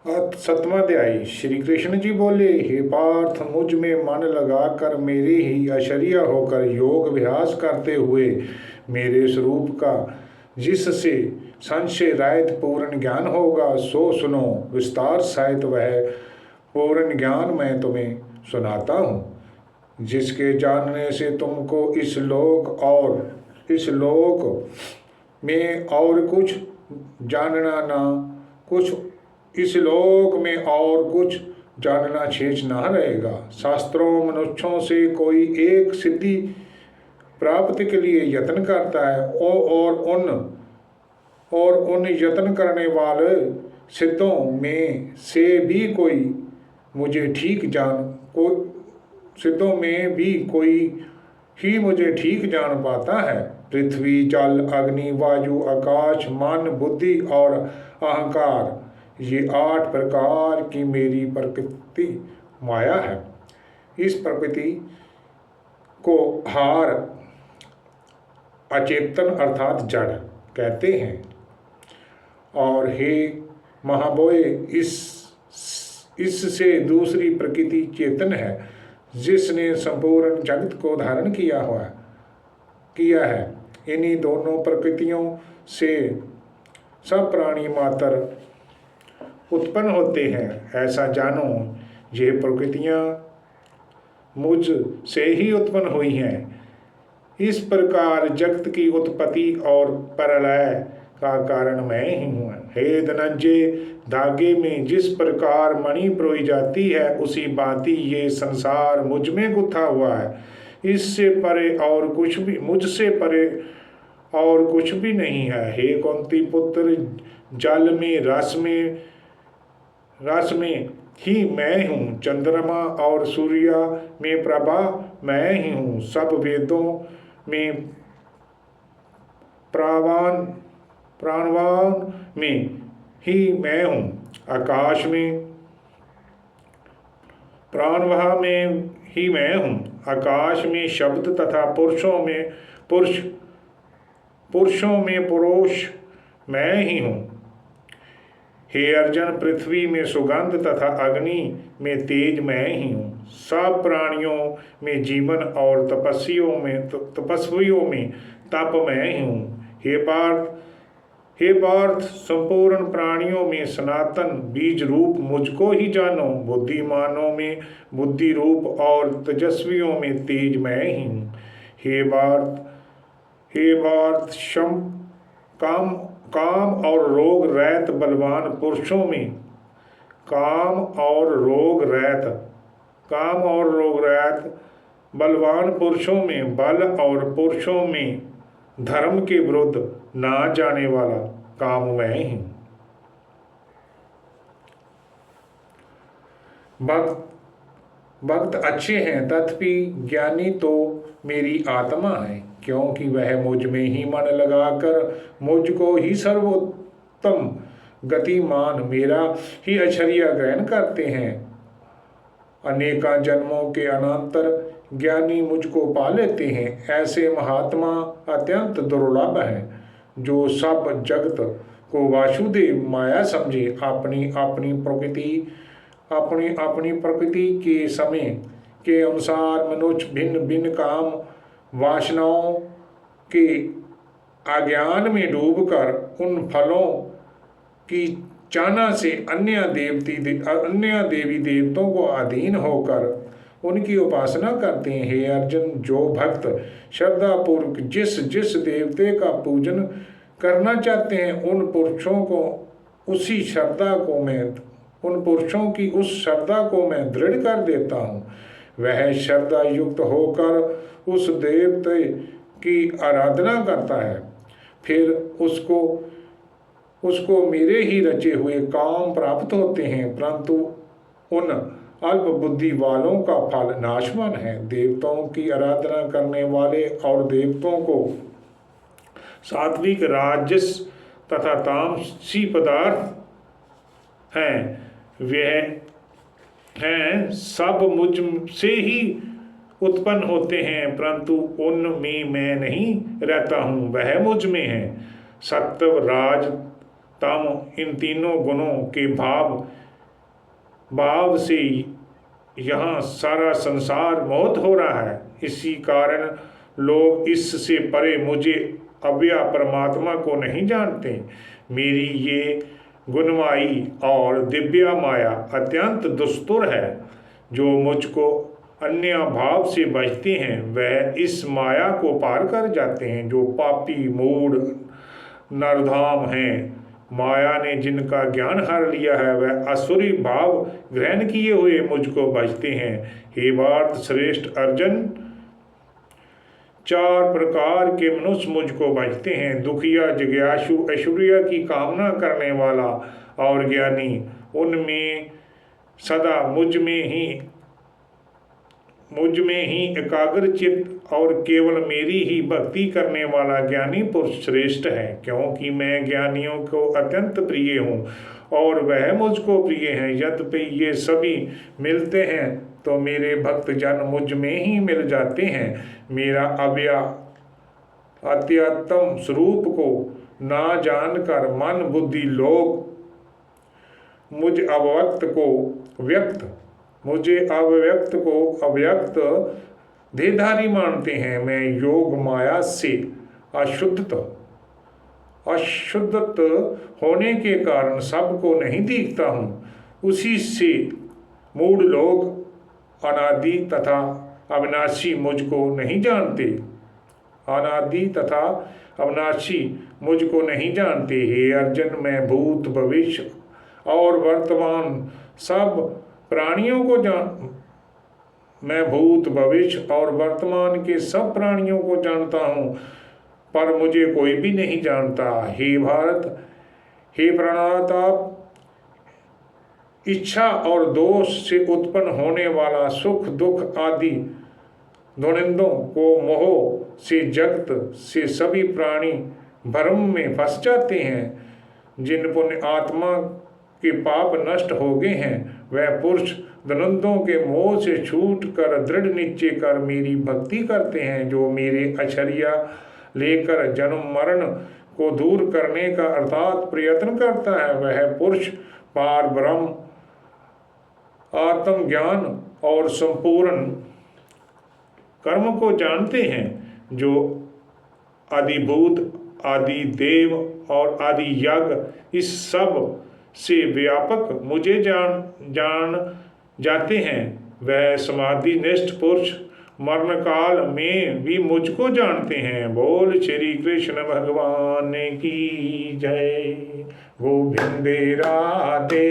सतमाध्यायी। श्री कृष्ण जी बोले, हे पार्थ, मुझ में मन लगाकर मेरे ही आश्चर्य होकर योग अभ्यास करते हुए मेरे स्वरूप का जिससे संशय रहित पूर्ण ज्ञान होगा सो सुनो विस्तार सहित। वह पूर्ण ज्ञान मैं तुम्हें सुनाता हूँ, जिसके जानने से तुमको इस लोक में और कुछ जानना ना कुछ इस लोक में और कुछ जानना शेष न रहेगा। शास्त्रों मनुष्यों से कोई एक सिद्धि प्राप्ति के लिए यत्न करता है और उन यत्न करने वाले सिद्धों में से भी कोई मुझे ठीक जान को सिद्धों में भी कोई ही मुझे ठीक जान पाता है। पृथ्वी, जल, अग्नि, वायु, आकाश, मन, बुद्धि और अहंकार, ये 8 प्रकार की मेरी प्रकृति माया है। इस प्रकृति को हार अचेतन अर्थात जड़ कहते हैं। और हे महाबोए, इससे दूसरी प्रकृति चेतन है, जिसने संपूर्ण जगत को धारण किया है। इन्हीं दोनों प्रकृतियों से सब प्राणी मात्र उत्पन्न होते हैं। ऐसा जानो, ये प्रकृतियाँ मुझ से ही उत्पन्न हुई हैं। इस प्रकार जगत की उत्पत्ति और प्रलय का कारण मैं ही हूँ। हे धनंजय, धागे में जिस प्रकार मणि पिरोई जाती है, उसी भांति ये संसार मुझ में गुथा हुआ है। इससे परे और कुछ भी मुझसे परे और कुछ भी नहीं है। हे कुंती पुत्र, जल में रस में ही मैं हूँ। चंद्रमा और सूर्य में प्रभा मैं ही हूँ। सब वेदों में प्राणवान में ही मैं हूँ। आकाश में प्राणवाह में ही मैं हूँ। आकाश में शब्द तथा पुरुषों में पुरुष मैं ही हूँ। हे अर्जुन, पृथ्वी में सुगंध तथा अग्नि में तेज मैं ही हूँ। सब प्राणियों में जीवन और तपस्वियों में तप मैं ही हूँ। हे पार्थ, संपूर्ण प्राणियों में सनातन बीज रूप मुझको ही जानो। बुद्धिमानों में बुद्धि रूप और तेजस्वियों में तेज मैं ही हूँ। हे पार्थ, काम और रोग रहित बलवान पुरुषों में बलवान पुरुषों में बल और पुरुषों में धर्म के विरुद्ध ना जाने वाला काम मैं ही। भक्त अच्छे हैं, तथापि ज्ञानी तो मेरी आत्मा है, क्योंकि वह मुझ में ही मन लगाकर मुझको ही सर्वोत्तम गतिमान मेरा ही आश्चर्य ग्रहण करते हैं। अनेका जन्मों के अनंतर ज्ञानी मुझको पा लेते हैं। ऐसे महात्मा अत्यंत दुर्लभ हैं, जो सब जगत को वासुदेव माया समझे। अपनी प्रकृति के समय के अनुसार मनुष्य भिन्न भिन्न काम वासनाओं के अज्ञान में डूबकर उन फलों की चाहना से अन्य देवी देवताओं को अधीन होकर उनकी उपासना करते हैं। हे अर्जुन, जो भक्त श्रद्धापूर्वक जिस देवते का पूजन करना चाहते हैं, उन पुरुषों की उस श्रद्धा को मैं दृढ़ कर देता हूँ। वह श्रद्धा युक्त होकर उस देवते की आराधना करता है, फिर उसको मेरे ही रचे हुए काम प्राप्त होते हैं। परंतु उन अल्प बुद्धि वालों का फल नाशवान है। देवताओं की आराधना करने वाले और देवताओं को सात्विक, राजस तथा तामसी पदार्थ हैं, सब मुझ से ही उत्पन्न होते हैं, परंतु उनमें मैं नहीं रहता हूँ, वह मुझ में है। सत्व, राज, तम, इन तीनों गुणों के भाव भाव से यहाँ सारा संसार मोहित हो रहा है। इसी कारण लोग इससे परे मुझे अव्यय परमात्मा को नहीं जानते। मेरी ये गुणमयी और दिव्य माया अत्यंत दुस्तुर है। जो मुझको अन्य भाव से बचते हैं वह इस माया को पार कर जाते हैं। जो पापी मूढ़ नरधाम हैं, माया ने जिनका ज्ञान हर लिया है, वह असुरी भाव ग्रहण किए हुए मुझको बचते हैं। हे भारत श्रेष्ठ अर्जुन, 4 प्रकार के मनुष्य मुझको बचते हैं। दुखिया, जिज्ञासु, ऐश्वर्य की कामना करने वाला और ज्ञानी। उनमें सदा मुझ में ही एकाग्र चित्त और केवल मेरी ही भक्ति करने वाला ज्ञानी पुरुष श्रेष्ठ है। क्योंकि मैं ज्ञानियों को अत्यंत प्रिय हूँ और वह मुझको प्रिय हैं। यद्यपि ये सभी मिलते हैं तो मेरे भक्त जन मुझ में ही मिल जाते हैं। मेरा अव्यय अत्यंतम स्वरूप को ना जानकर मन बुद्धि लोग मुझे अव्यक्त को अव्यक्त देहधारी मानते हैं। मैं योग माया से अशुद्ध होने के कारण सबको नहीं दिखता हूँ। उसी से मूढ़ लोग अनादि तथा अविनाशी मुझको नहीं जानते। अनादि तथा अविनाशी मुझको नहीं जानते। हे अर्जुन, मैं भूत भविष्य और वर्तमान सब प्राणियों को मैं भूत भविष्य और वर्तमान के सब प्राणियों को जानता हूँ, पर मुझे कोई भी नहीं जानता। हे भारत, हे प्राणाताप, इच्छा और दोष से उत्पन्न होने वाला सुख दुख आदि द्वंद्वों को मोह से जगत से सभी प्राणी भ्रम में फंस जाते हैं। जिन पुण्य आत्मा के पाप नष्ट हो गए हैं वह पुरुष द्वंद्वों के मोह से छूट कर दृढ़ निश्चय कर मेरी भक्ति करते हैं। जो मेरे आश्रय लेकर जन्म मरण को दूर करने का अर्थात प्रयत्न करता है, वह पुरुष पार ब्रह्म आत्मज्ञान और संपूर्ण कर्म को जानते हैं। जो आदिभूत, आदि देव और आदि यज्ञ इस सब से व्यापक मुझे जान जाते हैं, वह समाधि निष्ठ पुरुष मरण काल में भी मुझको जानते हैं। बोल श्री कृष्ण भगवान की जय। गोविंदे राधे।